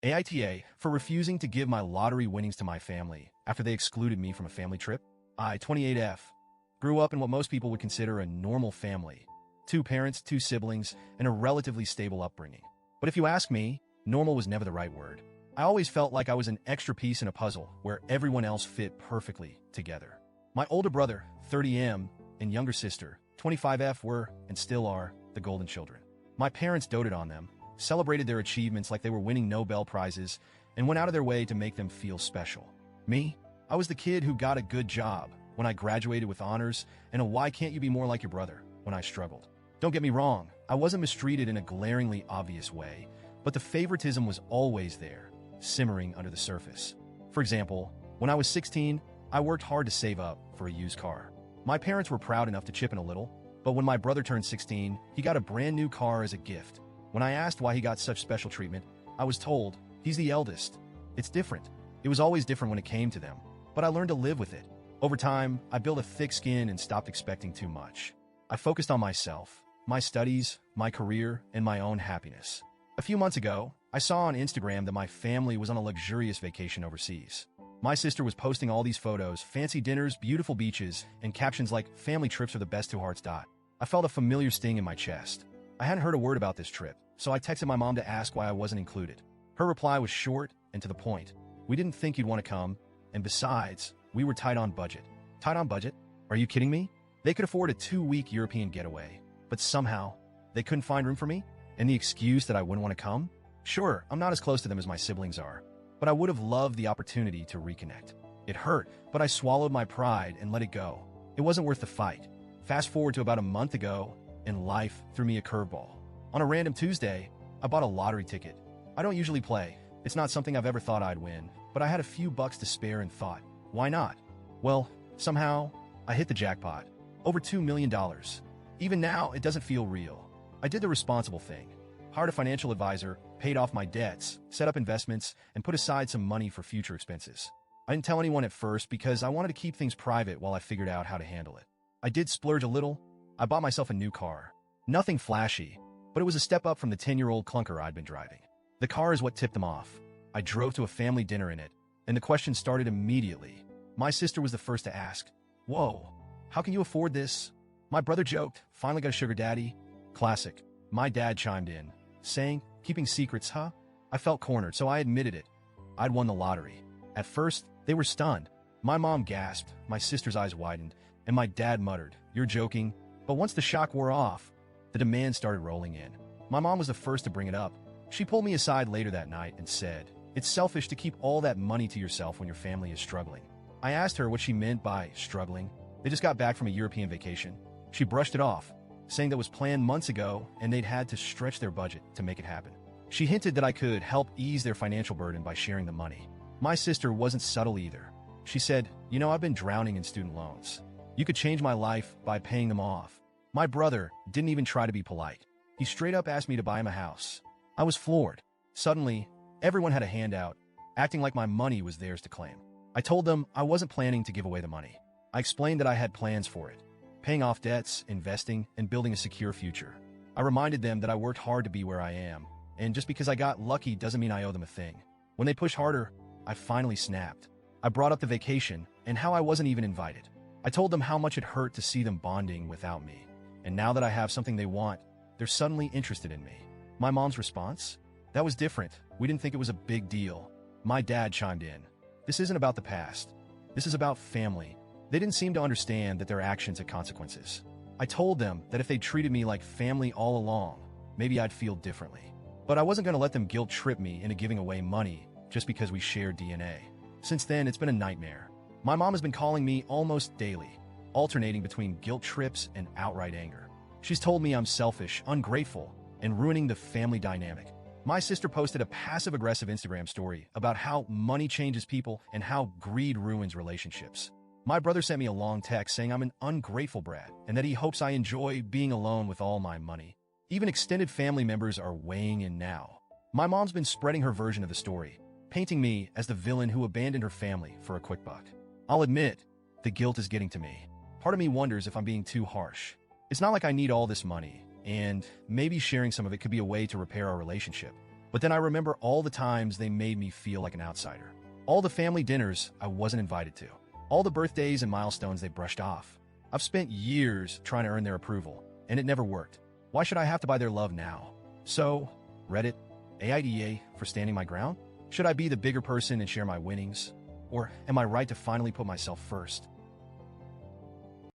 AITA for refusing to give my lottery winnings to my family after they excluded me from a family trip. I, 28F, grew up in what most people would consider a normal family. 2 parents, 2 siblings, and a relatively stable upbringing. But if you ask me, normal was never the right word. I always felt like I was an extra piece in a puzzle where everyone else fit perfectly together. My older brother, 30M, and younger sister, 25F, were, and still are, the golden children. My parents doted on them, celebrated their achievements like they were winning Nobel Prizes, and went out of their way to make them feel special. Me? I was the kid who got a good job when I graduated with honors, and a "why can't you be more like your brother" when I struggled. Don't get me wrong, I wasn't mistreated in a glaringly obvious way, but the favoritism was always there, simmering under the surface. For example, when I was 16, I worked hard to save up for a used car. My parents were proud enough to chip in a little, but when my brother turned 16, he got a brand new car as a gift. When I asked why he got such special treatment, I was told, he's the eldest. It's different. It was always different when it came to them, but I learned to live with it. Over time, I built a thick skin and stopped expecting too much. I focused on myself, my studies, my career, and my own happiness. A few months ago, I saw on Instagram that my family was on a luxurious vacation overseas. My sister was posting all these photos, fancy dinners, beautiful beaches, and captions like, "Family trips are the best 2 hearts." I felt a familiar sting in my chest. I hadn't heard a word about this trip, so I texted my mom to ask why I wasn't included. Her reply was short and to the point. "We didn't think you'd want to come, and besides, we were tight on budget." Tight on budget? Are you kidding me? They could afford a 2-week European getaway, but somehow, they couldn't find room for me? And the excuse that I wouldn't want to come? Sure, I'm not as close to them as my siblings are, but I would have loved the opportunity to reconnect. It hurt, but I swallowed my pride and let it go. It wasn't worth the fight. Fast forward to about a month ago, and life threw me a curveball. On a random Tuesday, I bought a lottery ticket. I don't usually play. It's not something I've ever thought I'd win, but I had a few bucks to spare and thought, why not? Well, somehow, I hit the jackpot. Over $2 million. Even now, it doesn't feel real. I did the responsible thing. Hired a financial advisor, paid off my debts, set up investments, and put aside some money for future expenses. I didn't tell anyone at first because I wanted to keep things private while I figured out how to handle it. I did splurge a little. I bought myself a new car. Nothing flashy, but it was a step up from the 10-year-old clunker I'd been driving. The car is what tipped them off. I drove to a family dinner in it, and the question started immediately. My sister was the first to ask, "Whoa, how can you afford this?" My brother joked, "Finally got a sugar daddy." Classic. My dad chimed in, saying, "Keeping secrets, huh?" I felt cornered, so I admitted it. I'd won the lottery. At first, they were stunned. My mom gasped, my sister's eyes widened, and my dad muttered, "You're joking." But once the shock wore off, the demands started rolling in. My mom was the first to bring it up. She pulled me aside later that night and said, "It's selfish to keep all that money to yourself when your family is struggling." I asked her what she meant by struggling. They just got back from a European vacation. She brushed it off, saying that was planned months ago and they'd had to stretch their budget to make it happen. She hinted that I could help ease their financial burden by sharing the money. My sister wasn't subtle either. She said, "You know, I've been drowning in student loans. You could change my life by paying them off." My brother didn't even try to be polite. He straight up asked me to buy him a house. I was floored. Suddenly, everyone had a handout, acting like my money was theirs to claim. I told them I wasn't planning to give away the money. I explained that I had plans for it, paying off debts, investing, and building a secure future. I reminded them that I worked hard to be where I am, and just because I got lucky doesn't mean I owe them a thing. When they pushed harder, I finally snapped. I brought up the vacation and how I wasn't even invited. I told them how much it hurt to see them bonding without me. And now that I have something they want, they're suddenly interested in me. My mom's response? That was different. We didn't think it was a big deal. My dad chimed in. This isn't about the past. This is about family. They didn't seem to understand that their actions had consequences. I told them that if they treated me like family all along, maybe I'd feel differently. But I wasn't going to let them guilt trip me into giving away money just because we shared DNA. Since then, it's been a nightmare. My mom has been calling me almost daily, alternating between guilt trips and outright anger. She's told me I'm selfish, ungrateful, and ruining the family dynamic. My sister posted a passive-aggressive Instagram story about how money changes people and how greed ruins relationships. My brother sent me a long text saying I'm an ungrateful brat and that he hopes I enjoy being alone with all my money. Even extended family members are weighing in now. My mom's been spreading her version of the story, painting me as the villain who abandoned her family for a quick buck. I'll admit, the guilt is getting to me. Part of me wonders if I'm being too harsh. It's not like I need all this money, and maybe sharing some of it could be a way to repair our relationship. But then I remember all the times they made me feel like an outsider. All the family dinners I wasn't invited to. All the birthdays and milestones they brushed off. I've spent years trying to earn their approval, and it never worked. Why should I have to buy their love now? So, Reddit, AITA for standing my ground? Should I be the bigger person and share my winnings? Or am I right to finally put myself first?